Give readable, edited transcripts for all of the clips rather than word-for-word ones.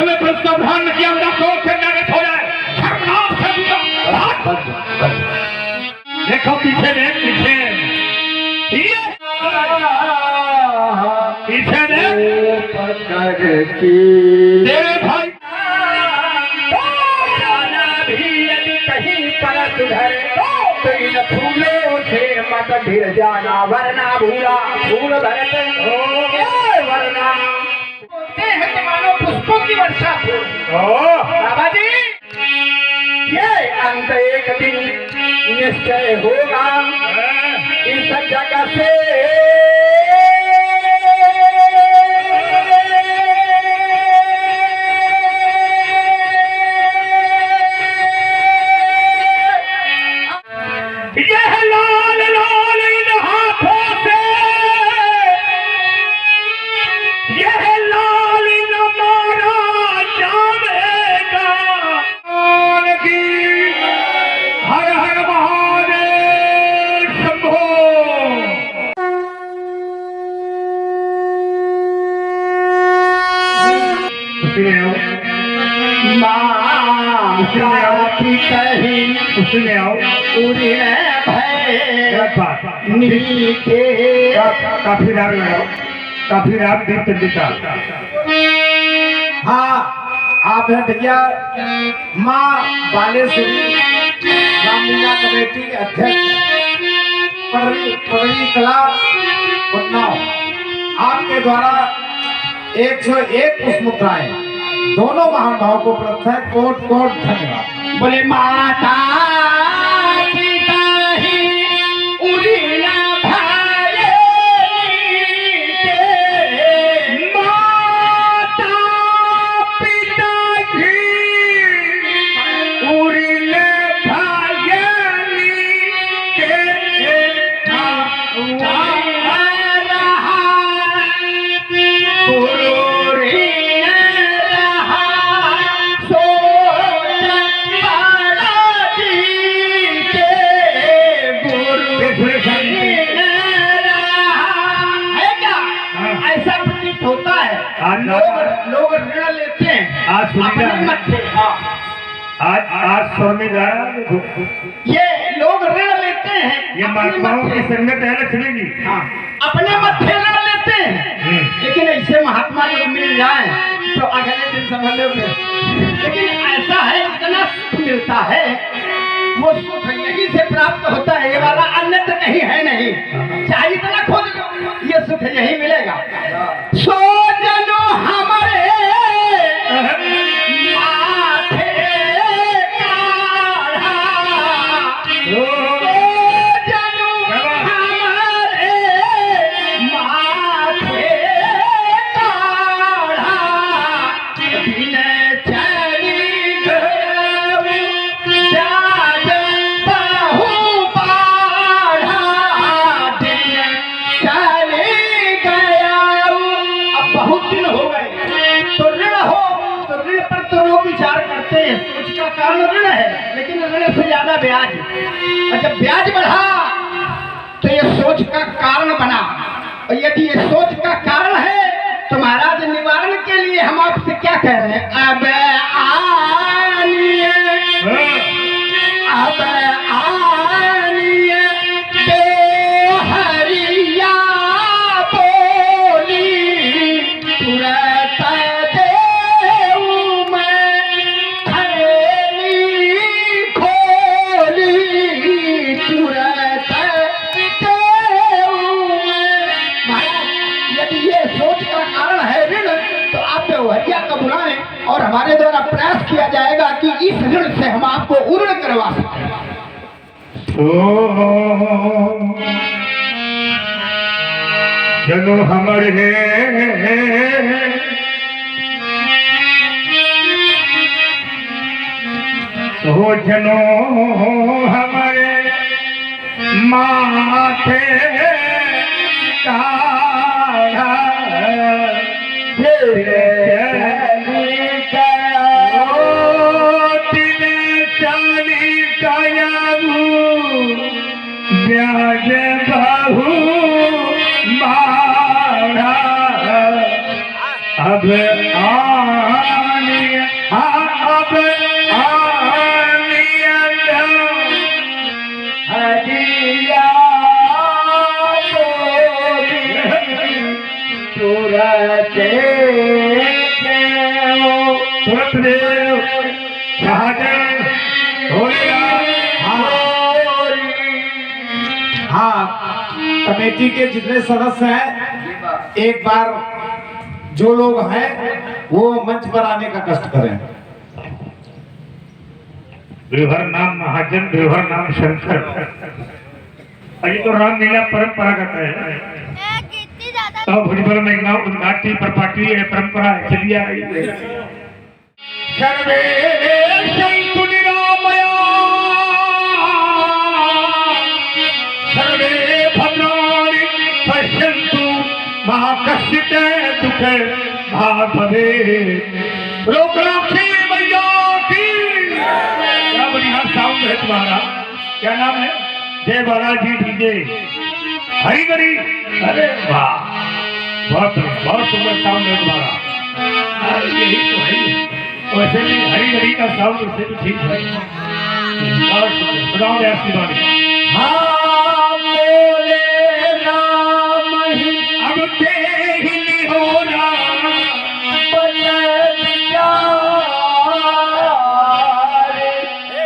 ध्यान किया मेरा क्रोध से नारित हो जाए। देखो पीछे देख पीछे पीछे देख तेरे भाई भी यदि कहीं पर सुधरे तो इन फूलों से मत भिड़ जाना वरना भूला फूल भरते हो वरना मानो पुष्पों की वर्षा हो। बाबा जी ये अंत एक दिन निश्चय होगा इस जगह से यह लाल लाल इन हाथों से यह लाल इन मारा जाएगा की हर हर महादेव शंभो। उसने आओ काफी राग लगाओ काफी राग देव चंडिका। हाँ आप हैं भैया माँ बालेश्वरी रामलीला कमेटी अध्यक्ष पवरी कला उन्नाव आपके द्वारा 101 पुष्प मुद्राएं दोनों महानुभावों को उपलब्ध है। कोट कोट धन्यवाद। बोले माता पिता ही उड़ीना भाई माता पिता ही उड़ीले भाई के होता है लोग ऋण लेते हैं। आज स्वामी ये लोग ऋण लेते हैं। ये महात्माओं की संगत है ना चलेगी। अपने मत्थे ऋण लेते हैं लेकिन ऐसे महात्मा लोग मिल जाए तो अगले दिन समझ लो। लेकिन ऐसा है इतना सुख मिलता है वो सुख यहीं से प्राप्त होता है। ये वाला अन्यत्र नहीं है नहीं चाहे इतना खोज लो ये सुख यही मिलेगा। सो जनो हमारे माथे काढ़ा सो जनो हमारे माथे काढ़ा बिन चली गए जाज बहु बाढ़ा दिन चली गया। अब बहुत दिन हो गए तो ऋण हो तो ऋण पर तो लोग विचार करते हैं। सोच का कारण ऋण है लेकिन ऋण से ज्यादा ब्याज और जब ब्याज बढ़ा तो ये सोच का कारण बना। और यदि ये सोच का कारण है तो महाराज निवारण के लिए हम आपसे क्या कह रहे हैं। अब आनिए हरिया बोली तुरंत देऊ मैं थैली खोली तुरंत देऊ मैं। यदि ये सोच का कारण है ऋण तो आप व्यवहारिया को बुलाएं और हमारे द्वारा प्रयास किया जाएगा कि इस ऋण से हम आपको उर्ण करवा सकें। जनो हमारे हो जनो हमारे माथे काढ़ा ब्याज बहु मारा अब आने सत्यदेव शाहजहां हाँ, कमेटी के जितने सदस्य हैं एक बार जो लोग हैं वो मंच पर आने का कष्ट करें। देवर नाम महाजन, देवर नाम शंकर। अभी तो रामलीला परंपरागत है। तो भुजबल महिमा उद्घाटी प्रपाटी है, परंपरा चली आ रही है। सर्वे सन्तु निरामया, सर्वे भद्राणि पश्यन्तु मा कश्चित् दुःखं मा भवेत्। लोक रक्षे मैया की। क्या बढ़िया साउंड है तुम्हारा, क्या नाम है? जय बालाजी डीजे हरिगरी। अरे वाह, बहुत बहुत सुंदर साउंड है तुम्हारा। यही तो है, वैसे भी हरिगरी का साउंड उससे भी ठीक है। बहुत सुंदर, सुनाओ आशीर्वाद। हाँ बोले राम ही अब तेहि हो राम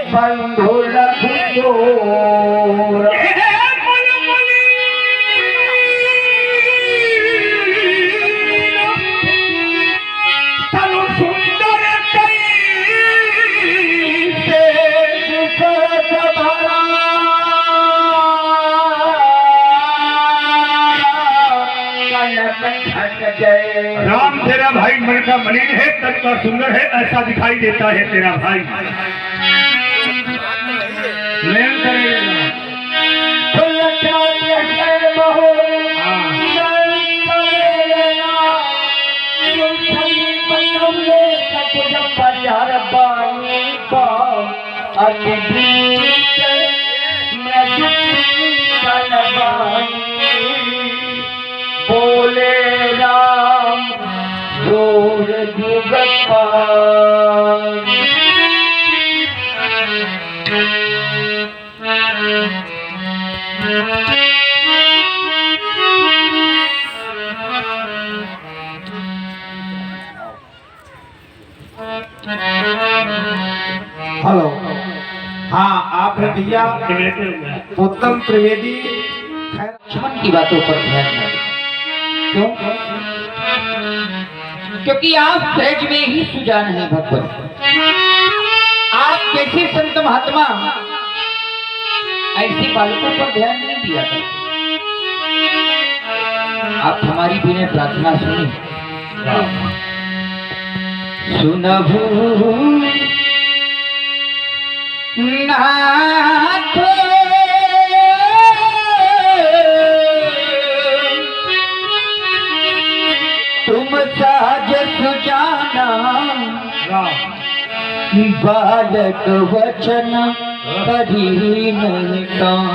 बंधु लखोर राम तेरा भाई मन का मलिन है, तन का सुंदर है, ऐसा दिखाई देता है तेरा भाई। नयन करेगा बोले राम जोर जुगत हेलो। हाँ, आप है भैया उत्तम त्रिवेदी। लक्ष्मण की बातों पर ध्यान न दें। क्यों? क्योंकि आप सहज में ही सुजान है भगवान। आप कैसे संत महात्मा ऐसी बालकों पर ध्यान नहीं दिया करते। आप हमारी विनय प्रार्थना सुनिए। सुनभू नाथ तुम साज सुजाना, बालक वचन करी नहीं काम।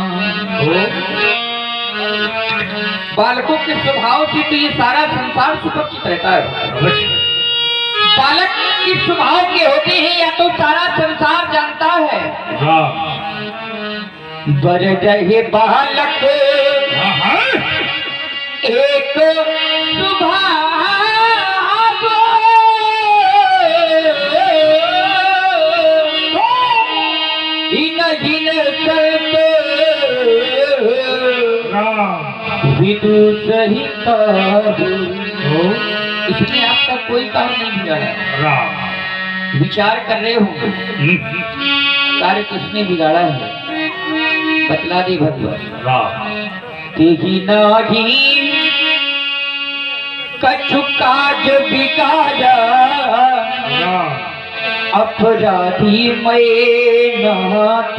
बालकों के स्वभाव से तो ये सारा संसार सुपरिचित रहता है। बालक किस स्वभाव के होते हैं या तो सारा संसार जानता है। बर रहे बालक एक स्वभाव, इन जिन विदु सहित इसमें आपका कोई काम नहीं बिगाड़ा। विचार कर रहे होंगे कार्य किसने बिगाड़ा है, बतला दे भगवान। तेही नाही कछु काज बिगाड़ा, अपराधी मैं नाथ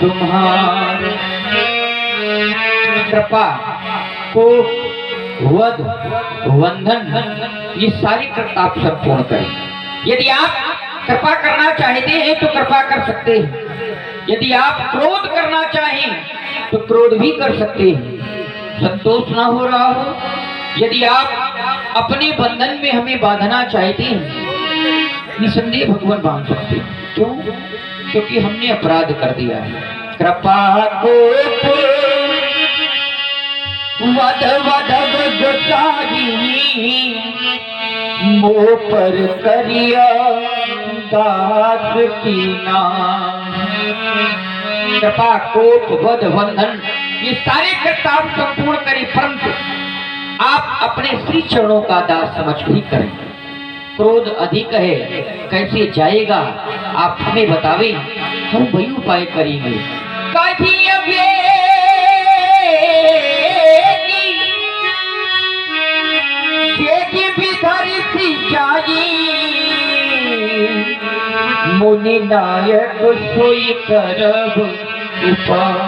तुम्हारे। कृपा को वध वंदन ये सारी कृपा आप संपूर्ण करें। यदि आप कृपा करना चाहते हैं तो कृपा कर सकते हैं, यदि आप क्रोध करना चाहें तो क्रोध भी कर सकते हैं। संतोष ना हो रहा हो, यदि आप अपने बंधन में हमें बांधना चाहते हैं, निसंदेह भगवान बांध सकते हैं। क्यों? क्योंकि हमने अपराध कर दिया है। कृपा को वध वध गुसाही मोह पर करिया दास की नाम। कृपा कोप वध बंधन ये सारे कर्तव्य संपूर्ण करें, परंतु आप अपने श्री चरणों का दास समझ ही करें। क्रोध अधिक है, कैसे जाएगा आप हमें बतावें, हम वही उपाय करेंगे। मुनि नायक सोई करब उपाय।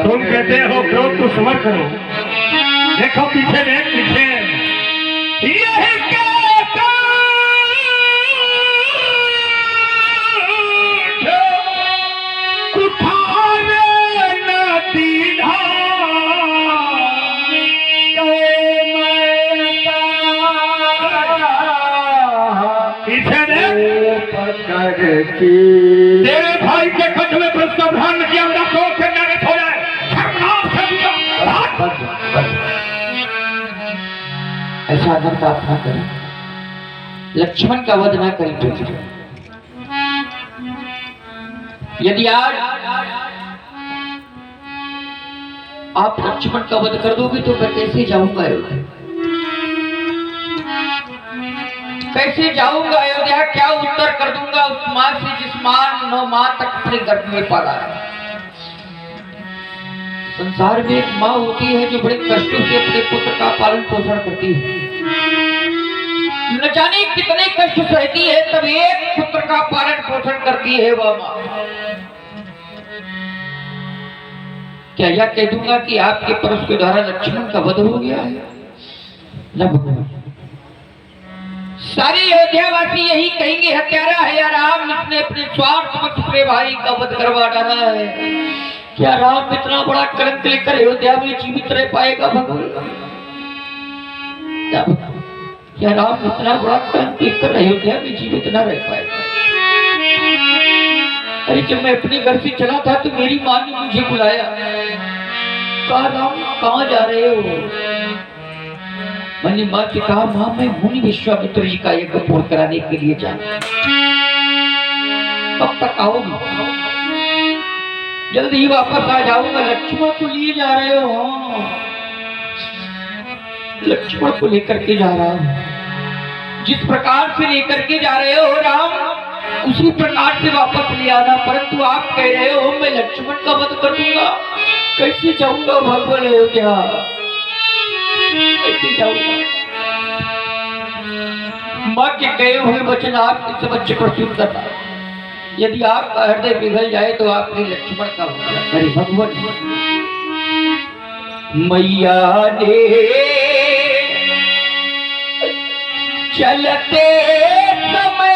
तुम कहते हो क्रोध को समझ करो, देखो पीछे देख पीछे, यही कहता उठाने न दीना पीछे देख तेरे भाई के खत में प्रश्न ध्यान किया मेरा क्रोध से नरक हो जाए। ऐसा अनर्थ आप ना करें, लक्ष्मण का वध ना करें प्रभु। यदि आज आप लक्ष्मण का वध कर दोगे तो मैं कैसे जाऊंगा अयोध्या? कैसे जाऊंगा अयोध्या? क्या उत्तर कर दूंगा उस मां से जिस मां 9 माह तक अपने गर्भ में पाला है? संसार में एक माँ होती है जो बड़े कष्टों से अपने पुत्र का पालन पोषण करती है, न जाने कितने कष्ट सहती है, तब एक पुत्र का पालन पोषण करती है वह माँ। क्या यह कह दूंगा कि आपके परश के द्वारा लक्ष्मण का वध हो गया है? न भगवान, सारे अयोध्यावासी यही कहेंगे हत्यारा है या राम, इसने अपने स्वार्थ पक्ष अपने भाई का वध करवा डाला है। क्या राम इतना बड़ा कलंक लेकर अयोध्या में जीवित रह पाएगा भगवान? क्या राम इतना बड़ा कलंक लेकर अयोध्या में जीवित न रह पाएगा? अरे जब मैं अपने घर से चला था तो मेरी माँ ने मुझे बुलाया, कहा राम कहाँ जा रहे हो? मैंने माँ से कहा माँ मैं मुनि विश्वामित्र जी का यज्ञ पूर्ण कराने के लिए जाना, कब तक आओगी? जल्दी ही वापस आ जाऊंगा। लक्ष्मण को लिए जा रहे हो? लक्ष्मण को लेकर के जा रहा हूं। जिस प्रकार से लेकर के जा रहे हो राम, उसी प्रकार से वापस ले आना। परंतु आप कह रहे हो मैं लक्ष्मण का वध कर दूंगा, कैसे जाऊंगा भगवान अयोध्या? कैसे जाऊंगा? माँ के कहे हुए वचन आप इस बच्चे पर सुन करना। यदि आपका हृदय पिघल जाए तो आपने लक्ष्मण का वध करे। भगवान मैया ने चलते समय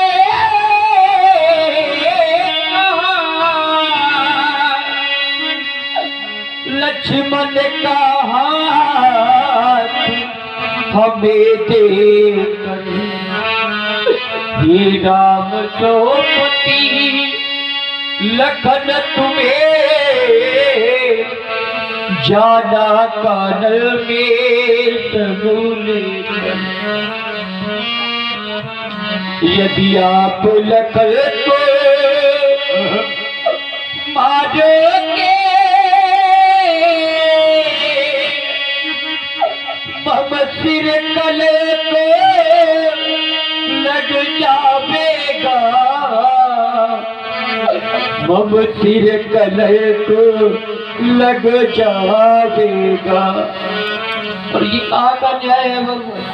लक्ष्मण का हाथ हमें दे हे राम सोपति लखन तुम्हें जाना कानल में सगुले। यदि आप लखन को मारोगे मम सिर कले को लग जावेगा, मम सिर कले को लग जावेगा। और ये कहाँ का न्याय है भगवान?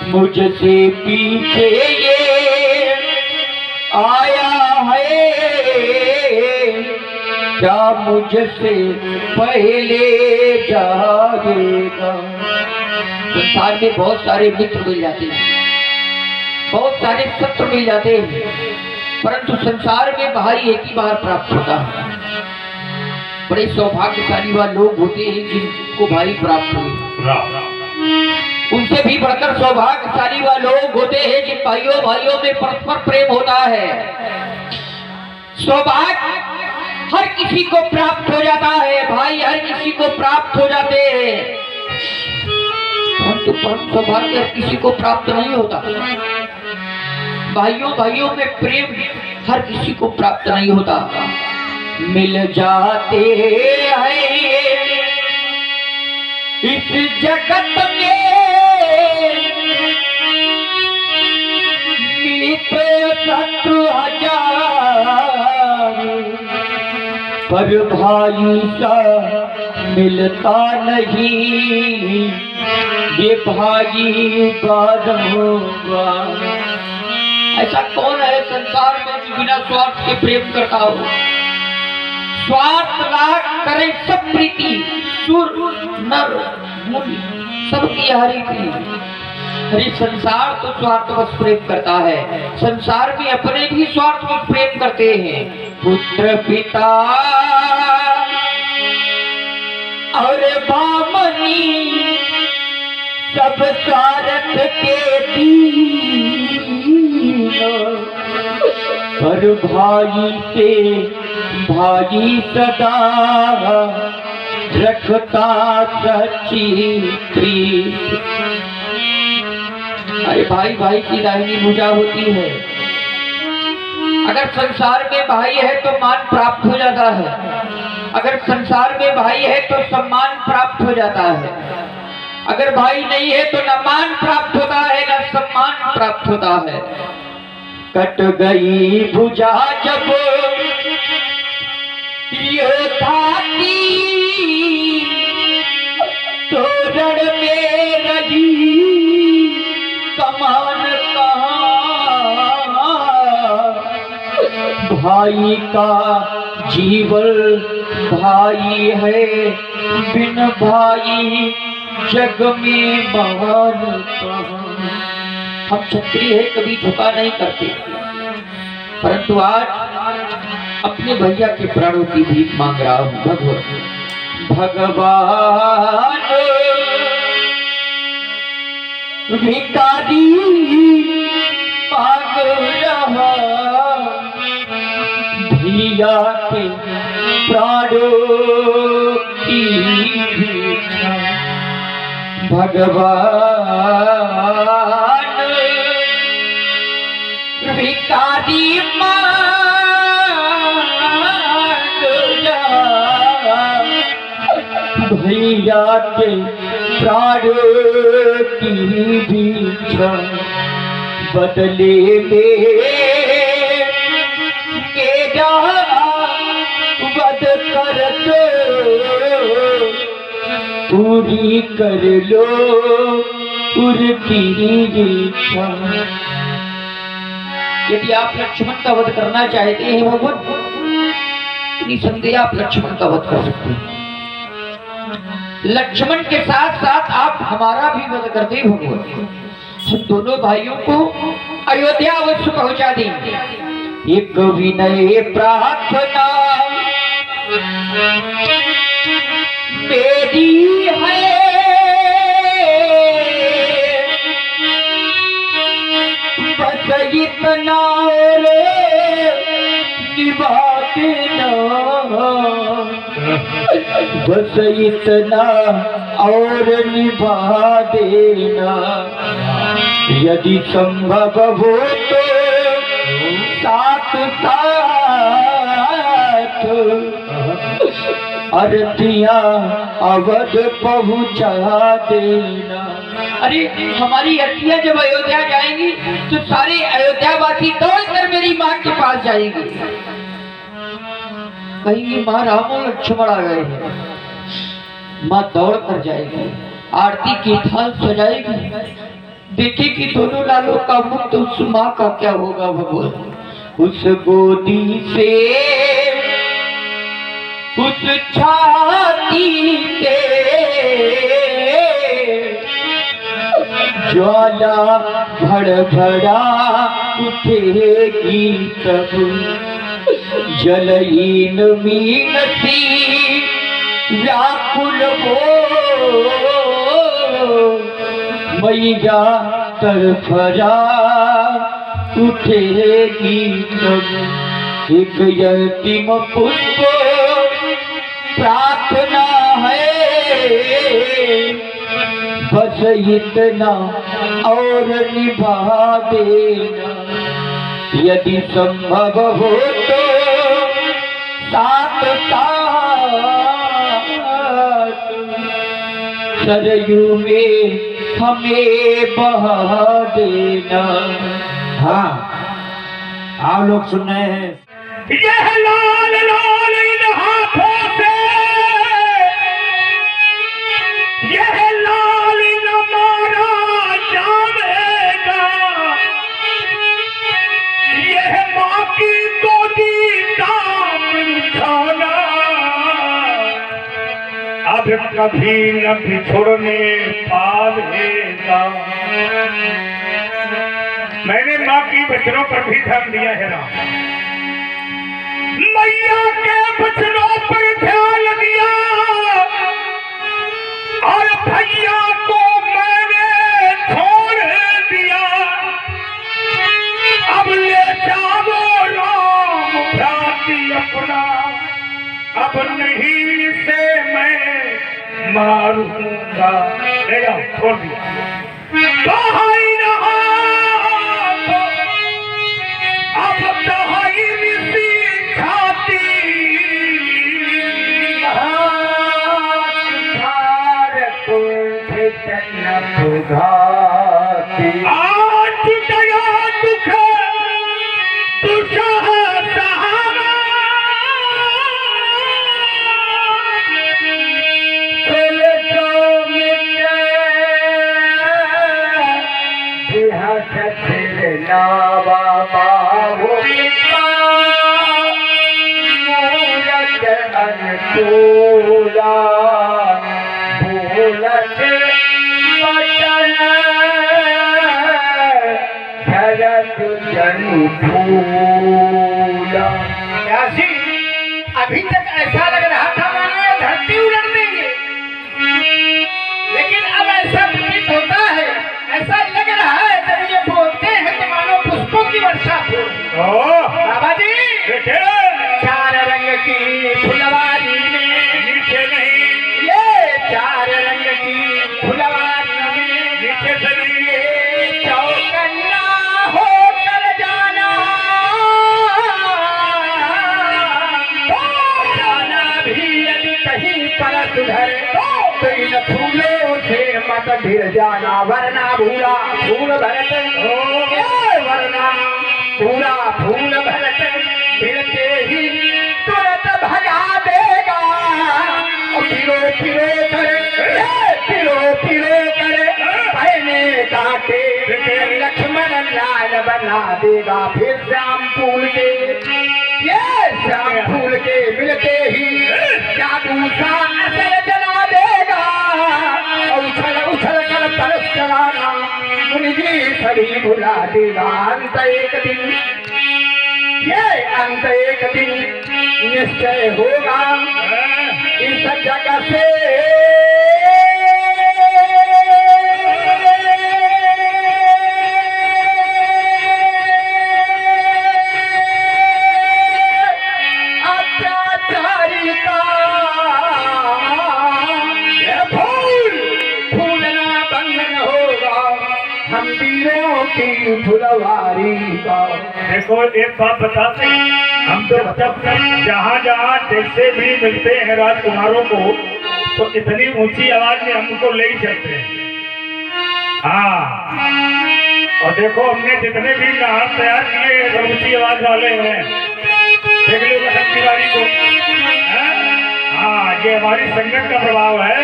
मुझसे पीछे ये आया है, क्या मुझसे पहले जाएगा? संसार में बहुत सारे मित्र मिल जाते हैं, बहुत सारे शत्रु मिल जाते हैं, परंतु संसार में भाई एक ही बार प्राप्त होता है। बड़े सौभाग्यशाली वह लोग होते हैं जिनको भाई प्राप्त हुए। उनसे भी बढ़कर सौभाग्यशाली वह लोग होते हैं जिन भाइयों भाइयों में परस्पर प्रेम होता है। सौभाग्य हर किसी को प्राप्त हो जाता है, भाई हर किसी को प्राप्त हो जाते हैं, परंतु परम सौभाग्य हर किसी को प्राप्त नहीं होता। भाइयों भाइयों में प्रेम हर किसी को प्राप्त नहीं होता। मिल जाते हैं इस जगत में मित्र शत्रु हजार, पर भाई सा मिलता नहीं, ये भाई बाद होगा। ऐसा कौन है संसार में जो बिना स्वार्थ के प्रेम करता हो? स्वार्थ लाख करे सब प्रीति, सुर नर मुनि सबकी हरि प्रीति। अरे संसार तो स्वार्थवश प्रेम करता है, संसार में अपने भी स्वार्थवश प्रेम करते हैं। पुत्र पिता और बामनी सब स्वार्थ के दीन, पर भाई से भाई सदा रखता सच्ची प्रीत। अरे भाई भाई की दाहिनी भुजा होती है। अगर संसार में भाई है तो मान प्राप्त हो जाता है, अगर संसार में भाई है तो सम्मान प्राप्त हो जाता है, अगर भाई नहीं है तो न मान प्राप्त होता है न सम्मान प्राप्त होता है। कट गई भुजा जब योद्धा की, तो रण में रही कमान कहाँ। भाई का जीवन भाई है, बिन भाई जग में महान कहाँ। हम क्षत्रिय है, कभी झुका नहीं करते, परंतु आज अपने भैया के प्राणों की भीख मांग रहा हूं। भगवान भिखारी मांग रहा, भैया के प्राणों की भिक्षा। भगवान भिखारी भैया के प्राणों की भिक्षा। बदले में मेरा वध कर दो, पूरी कर लो उनकी इच्छा। यदि आप लक्ष्मण का वध करना चाहते हैं भगवान, निसंदेह आप लक्ष्मण का वध कर सकते हैं। लक्ष्मण के साथ साथ आप हमारा भी वध कर दे भगवान, हम दोनों भाइयों को अयोध्या अवश्य पहुंचा देंगे। एक विनय प्रार्थना मेरी है, बस इतना और निभा देना, बस इतना और निभा देना। यदि संभव हो तो साथ साथ अरतियां अवध पहुंचा देना। अरे हमारी अरतियां जब अयोध्या जाएंगी तो सारे अयोध्यावासी दौड़कर मेरी माँ के पास जाएंगे, कहेंगे माँ राम और लक्ष्मण आ गए हैं। माँ दौड़ कर जाएगी, आरती की थाल सजाएगी, देखेगी दोनों लालों का मुक्त, उस माँ का क्या होगा भगवान। उस गोदी से उस छाती से ज्वाला भड़भड़ा उठेगी तब, जलहीन मीनती व्याकुल हो मैया तरफरा उठेगी तब एक यतीम पुष्प प्रार्थना है बस इतना और निभा देना यदि संभव हो तो साथ साथ सरयू में हमें बहा देना। हाँ, आप लोग सुन रहे हैं। यह लाल लाल इन हाथों से यह लाल न मारा जाएगा, यह माँ की गोदी का बिछौना अब कभी न बिछोड़ने पाएगा। मैंने माँ की वचनों पर भी ध्यान दिया है ना, मैया के वचनों पर ध्यान दिया और भैया को मैंने छोड़ दिया। अब ले जाओ राम भ्राती अपना, अब नहीं से मैं मारूंगा। ले जाओ, छोड़ दिया। कहाई रहा अब दहाई मिसी खाती, आज दया दुख तुझा सहारा, चल जो मिटे नावा बाबू अनुकूला भूलत पटन भरत जनु फूला। अभी तक ऐसा लग रहा था मानो धरती उलट देंगे, लेकिन अब ऐसा प्रतीत होता है, ऐसा लग रहा है जब ये बोलते हैं तो मानो पुष्पों की वर्षा हो। बाबा जी चार रंग की फुलवारी में नीचे नहीं, ये चार रंग की फुलवारी में नीचे से नहीं, ये चौकन्ना होकर जाना, जाना भी यदि कहीं पर सुधर तो इन फूलों से मत भिड़ जाना, वरना भूला फूल भरत वरना पूरा फूल भरत फिरते ही तुरंत भगा देगा। फिरो फिरो कर पहने काटे लक्ष्मण लाल बना देगा। फिर श्याम फूल के ये श्याम फूल के मिलते ही जादू सा असर जला देगा। उछल उछल कर परस चलाना मुनि जी सभी भुला देगा। अंत एक दिन, ये अंत एक दिन निश्चय होगा इस जगह से। अत्याचारी का ये फूलना बंधन होगा हम वीरों की फुलवारी का। देखो एक बात बताते हैं, हम तो जब जहाँ जहाँ जैसे भी मिलते हैं राजकुमारों को तो इतनी ऊंची आवाज में हमको ले ही चलते हैं। हाँ, और देखो हमने जितने भी नाम तैयार किए हैं सब ऊंची आवाज वाले हैं। देख लो वसंत तिवारी को। हाँ, ये हमारी संगत का प्रभाव है।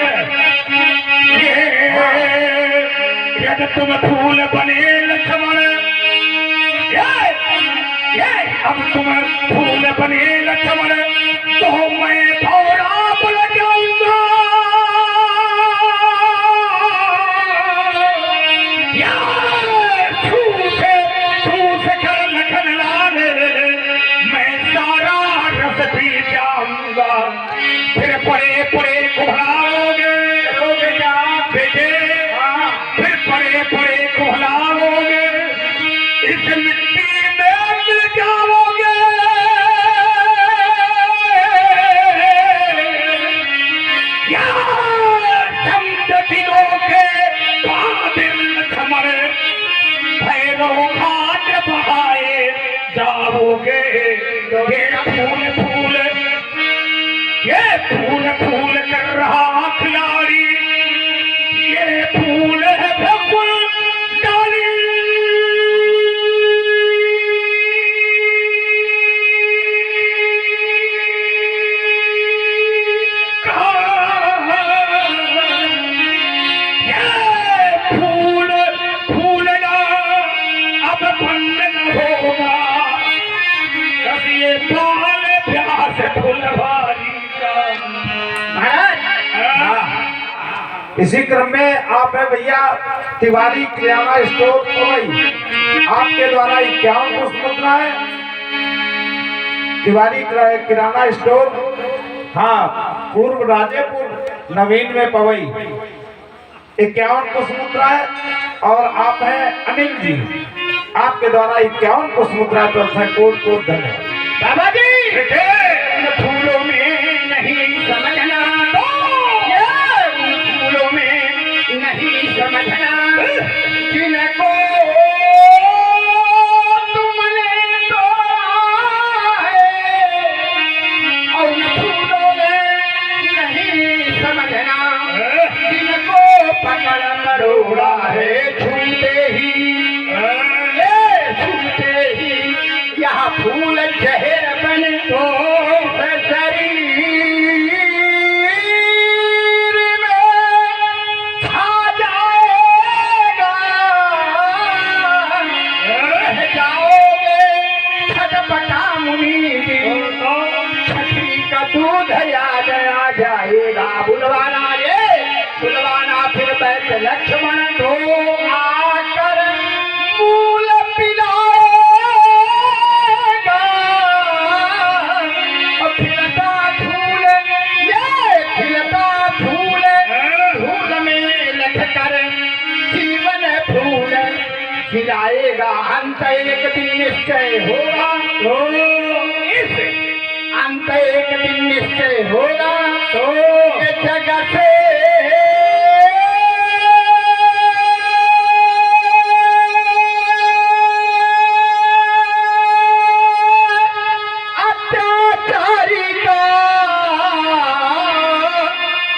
यदि तुम फूल बने लक्ष्मण, अब तुम फूल बने लक्ष्मण तो मैं थोड़ा बुल जाऊंगा। छूट कर लखन लाल मैं सारा रस पी जाऊंगा। फिर परे परे पड़े कहलाओगे, इस मिट्टी में मिल जाओगे। या संत दिनों के बादल थमरे, भैरव घाट बहाए जाओगे। ये फूल फूल कर रहा खिलाड़ी, ये फूल है भगवान डाली। ये फूल फूलना अब बंद न होगा, जब ये बाल प्यास फुलवारी का। इसी क्रम में आप है भैया तिवारी किराना स्टोर पवई, आपके द्वारा 51 पुष्प मुद्राएं। तिवारी किराना स्टोर, हाँ, पूर्व राजेपुर नवीन में पवई, 51 पुष्प मुद्राएं। और आप हैं अनिल जी, आपके द्वारा 51 पुष्प मुद्राएं प्राप्त है। कोट कोट धन्यवाद। बाबा जी फूलों में नहीं समझना, फूलों में नहीं समझना, जिनको तुमने तो है, और फूलों में नहीं समझना, जिनको पकड़ मरोड़ा है छूते ही, ये छूते ही यहाँ फूल जहर बन तो शरीर में छा जाएगा, रह जाओगे छटपटा मुनि जी, छठी का दूध याद आ जाएगा। बुलवाना ये बुलवाना फिर बैठ लक्ष्मण तो आकर मूल पिलाएगा, और खिलता फूल, ये खिलता फूल, फूल में लख कर जीवन फूल खिलाएगा। अंत एक दिन निश्चय होगा, तो इस अंत एक दिन निश्चय होगा, तो ये जगत से अत्याचारी का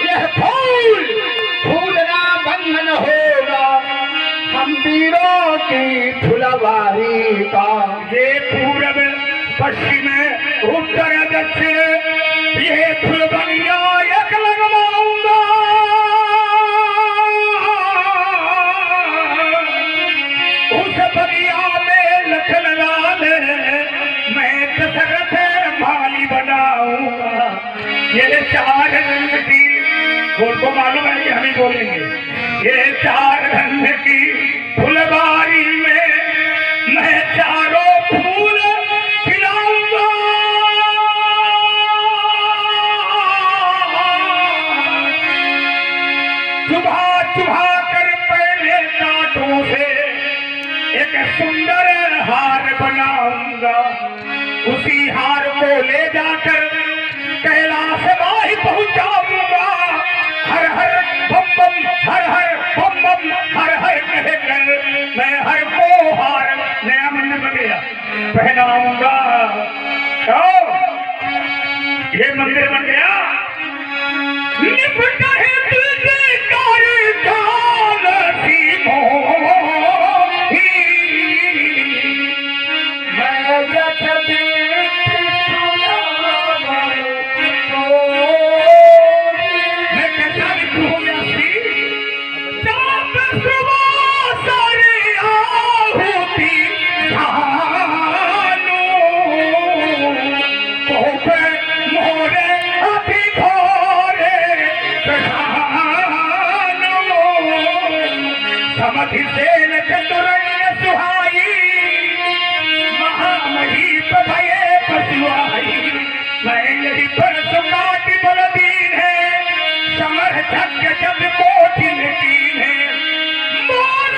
यह फूल फूलना बंधन होगा, हम वीरों की फुलवारी का। ये पूरब पश्चिम उत्तर दक्षिण ये फुलबनिया एक लगवाऊंगा, उस बनिया में लखन लाल मैं दशरथ माली बनाऊंगा। ये 4 रंग की, उनको मालूम है कि हम ही बोलेंगे, ये 4 रंग की फुलबारी में मैं चारों फूल खिलाऊंगा। चुभा चुभा कर पहले कांटों से एक सुंदर हार बनाऊंगा, उसी हार को ले जाकर कैलाश माही पहुंचाऊंगा। हर हर बम बम, हर हर बम बम, हर हर कहकर मैं हर को हार नया मंदिर बन गया पहनाऊंगा। तो ये मंदिर बन गया, निपटा है तुझे कारी काल सी मोही, मैं जब मैं कैसा लिखूं सी जब सुबह सारी आहुति खानू कोपे मोरे अभी घोरे कहानू समधि सेन चतुरण्य सुहाई महामही भये पशुआई। मैं यही पर सुकाटी बलदीन है, समर झक जब कोठिन कीन है, मोर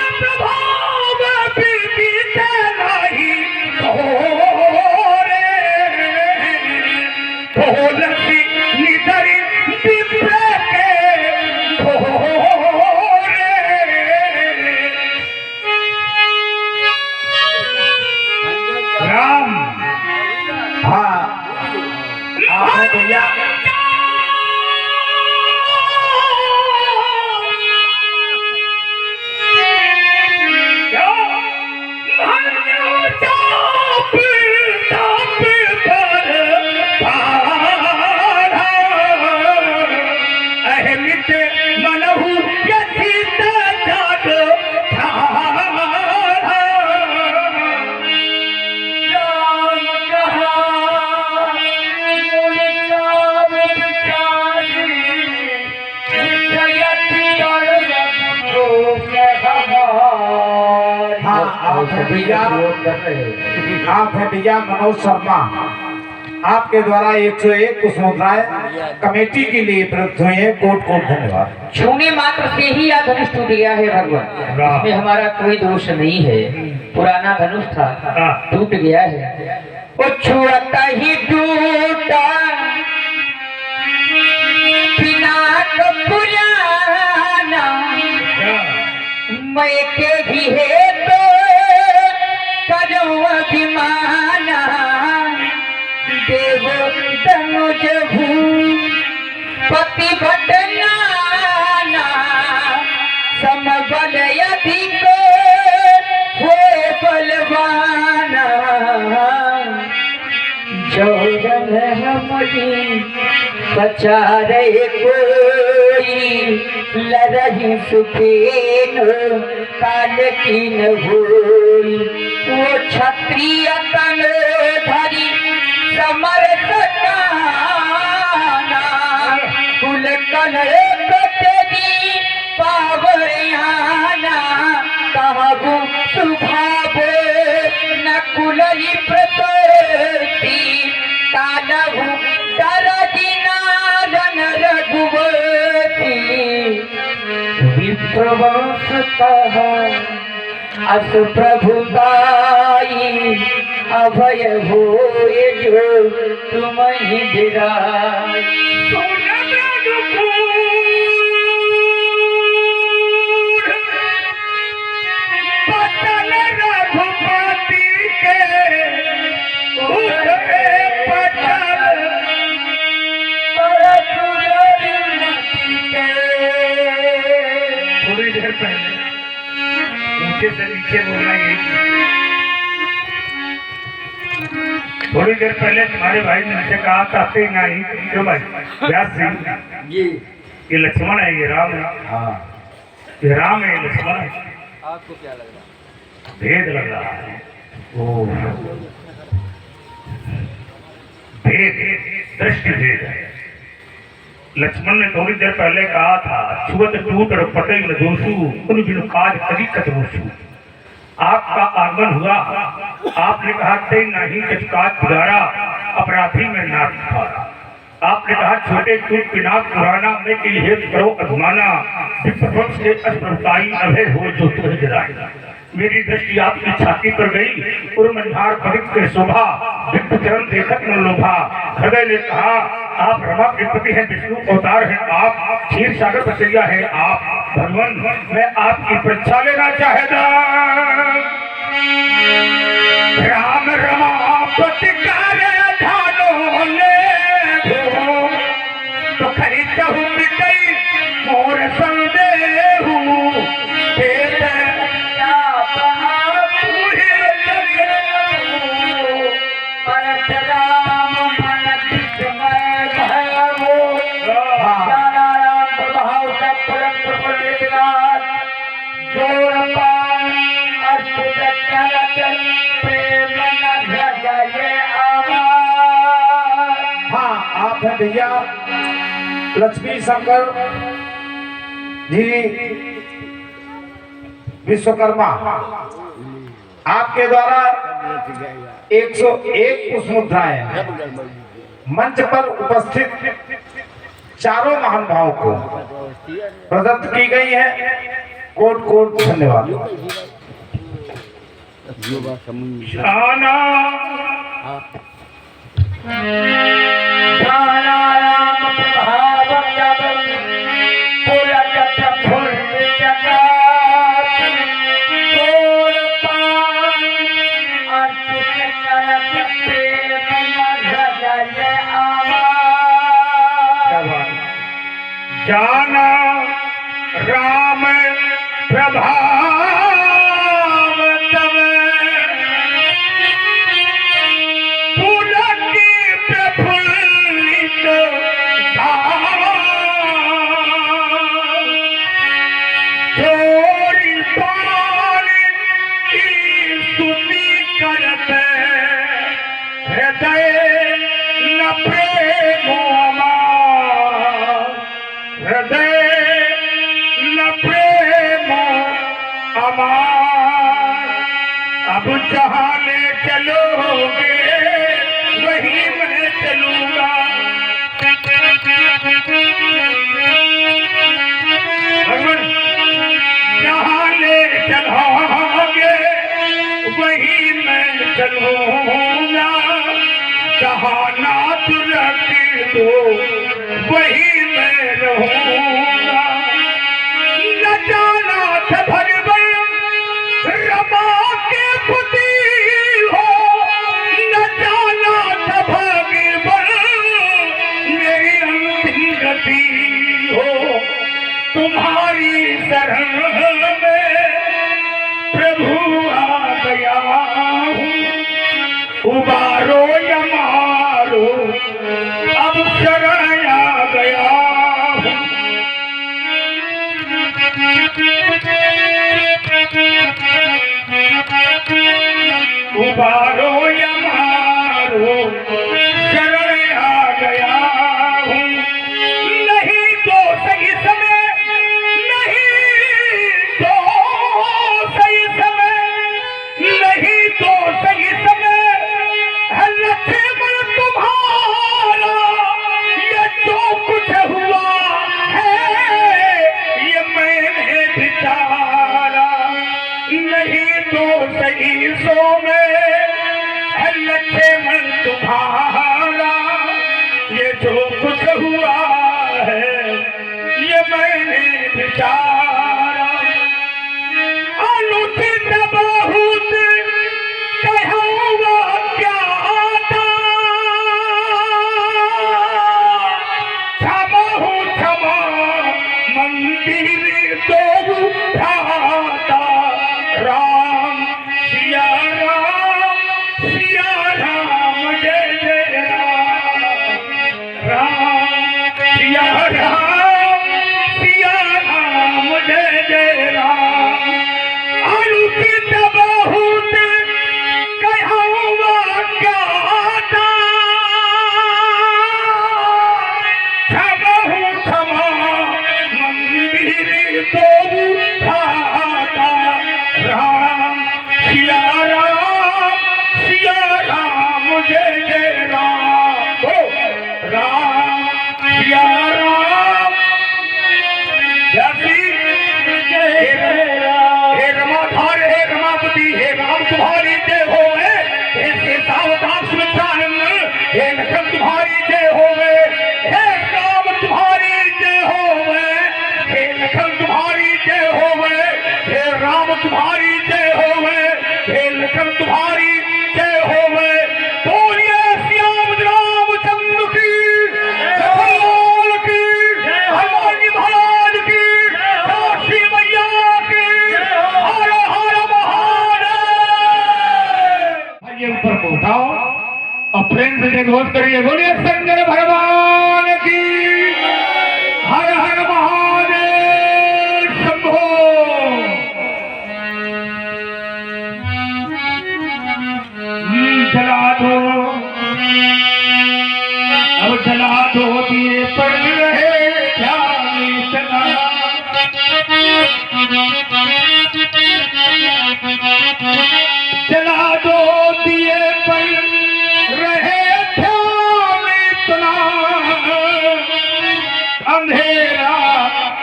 सभी भैया विरोध कर रहे हैं। आप हैं भैया मनोज शर्मा, आपके द्वारा 101 कुछ मुद्राएं कमेटी के लिए प्रदत्त हुई है। कोट कोट धन्यवाद। छूने मात्र से ही यह धनुष टूट गया है भगवान, इसमें हमारा कोई दोष नहीं है। पुराना धनुष था, टूट गया है। वो छुआता ही टूटा पिनाक पुराना, मैं के ही है तो करो अभिमाना। देव तनुज पति भटनाना, समबल अधिक हुए बलवाना। जोरन हमारी बचा रहे कोई, लरही सुखेन काल की न भूल। वो क्षत्रिय तन धरी समर्थ काना, कुल कलय कटरी पावरियाना। कहबू सुभावे न कुलई प्रति, कालहु दरदिनादन रघुवती। विप्रवंश कहा अस प्रभुताई, अभय होए जो तुम ही बिराई। पतन रघुपति के उतरे पतन, थोड़ी देर पहले ऊंचे से नीचे बोलना यही। थोड़ी देर पहले तुम्हारे भाई ने मुझसे कहा था नहीं क्यों भाई व्यास सिंह ये लक्ष्मण है, ये राम है। हाँ ये राम है, ये लक्ष्मण है। आपको क्या लग रहा भेद लग रहा है। ओ भेद, दृष्टि भेद है। लक्ष्मण ने थोड़ी देर पहले कहा था छुअत टूट और पटे न दोषु, उन बिनु काज करी कत दोषु। आपका आगमन हुआ, आपने कहा ते नहीं कछ काज बिगाड़ा, अपराधी में नाथ खारा। आपने कहा छोटे टूट पिनाक पुराना, मैं के लिए करो अधमाना। विप्रवंश के अस्पताई अभय हो जो तुझे जराए। मेरी दृष्टि आपकी छाती पर गई और मंझार पवित्र शोभा, विप्र चरण देखत न लोभा। हृदय ने कहा आप रमा के पति हैं, विष्णु अवतार हैं आप, क्षीर सागर बसैया है आप। भगवान मैं आपकी परीक्षा लेना चाहता। राम रमापति कार्य धानो ले तो खरीदहु मिटई मोर संदेहु। हाँ आप हैं भैया लक्ष्मी शंकर जी विश्वकर्मा, आपके द्वारा 101 पुष्प मुद्राएं मंच पर उपस्थित चारों महानुभावों को प्रदत्त की गई है। कोट कोट धन्यवाद। शाना जाना राम प्रभाव तब, पुलक प्रफुल्लित भाव। जोड़ी पान की स्तुति करत, हृदय न प्रेम हृदय न प्रेम जहाँ ले चलोगे वहीं मैं चलूंगा। जहाँ ले चलोगे वहीं मैं चलूंगा। जहाँ नाथ रख दो वहीं मैं रहूंगा। न जाना था भगवान रमा के पति हो, न जाना था भगवान मेरी अंतिम गति हो। तुम्हारी शरण में प्रभु आ गया हूँ, उबारो या मारो अब शरण आ गया हूँ। उबारो या मारो शरण आ गया हूँ। नहीं तो सही समय, नहीं तो सही समय, नहीं तो सही समय है लक्ष्मण तुम्हारा। ये जो कुछ हुआ है ये मैंने विचारा। नहीं तो सही सो में है लक्ष्मण तुम्हारा। ये जो कुछ हुआ है ये मैंने विचारा। अनुचित बहुत कहूँगा क्या था, क्षमा हूँ क्षमा मंदिर तो उठाता। राम सिया राम जय जय राम। राम सिया राम जय जय राम। अनुचित बहुत कहूँगा क्या था, क्षमा हूँ क्षमा मंदिर तो उठाता। राम सिया राम जय जय राम। राम सिया राम हे रमाधार हे रमापति हे राम तुम्हारी जय होवे। हे सावधान सुमित्रानंद हे लखन तुम्हारी जय होवे। हे राम तुम्हारी जय होवे। हे लखन तुम्हारी जय होवे। हे राम तुम्हारी जय होवे। हे लखन तुम्हारी जय होवे। बोलिए श्याम रामचंद्र की लाल की, हनुमान जी महाराज की, काशी मैया की। हर हर महादेव। आइए ऊपर को उठाओ और प्रेम से जयघोष करिए। बोलिए शंकर भगवान की। हर हर महादेव शंभो। जला दो अब जला दो दिए पर रहे ध्यान इतना। जला दो दिए पर रहे ध्यान इतना। अंधेरा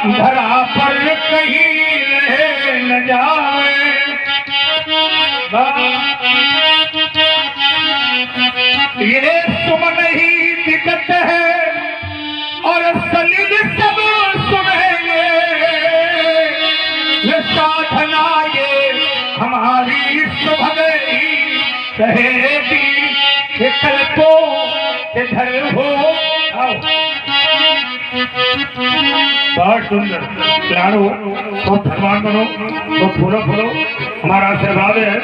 धरा पर कहीं रहे न जाए। ये सुमन ही दिक्कत है और सलील सब सुनेंगे। ये साधना ये हमारी सुभग ही कहेगी कि कल को इधर हो। बहुत सुंदर प्यारो तो भगवान बनो तो फूलो फूलो। हमारा आशीर्वाद है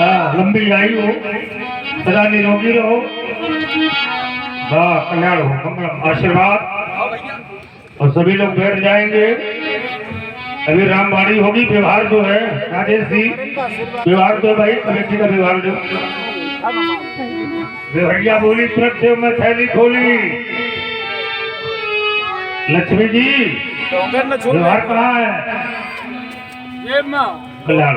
लंबी आयु हो, सदा निरोगी रहो, कल्याण हो, मंगलम आशीर्वाद। और सभी लोग बैठ जाएंगे। अभी रामवाणी होगी। व्यवहार जो है राजेश जी, व्यवहार तो भाई कमेटी का व्यवहार जो व्यवहारिया बोली तुरंत देव में थैली खोली। लक्ष्मी जी व्यवहार कहाँ है? कल्याण।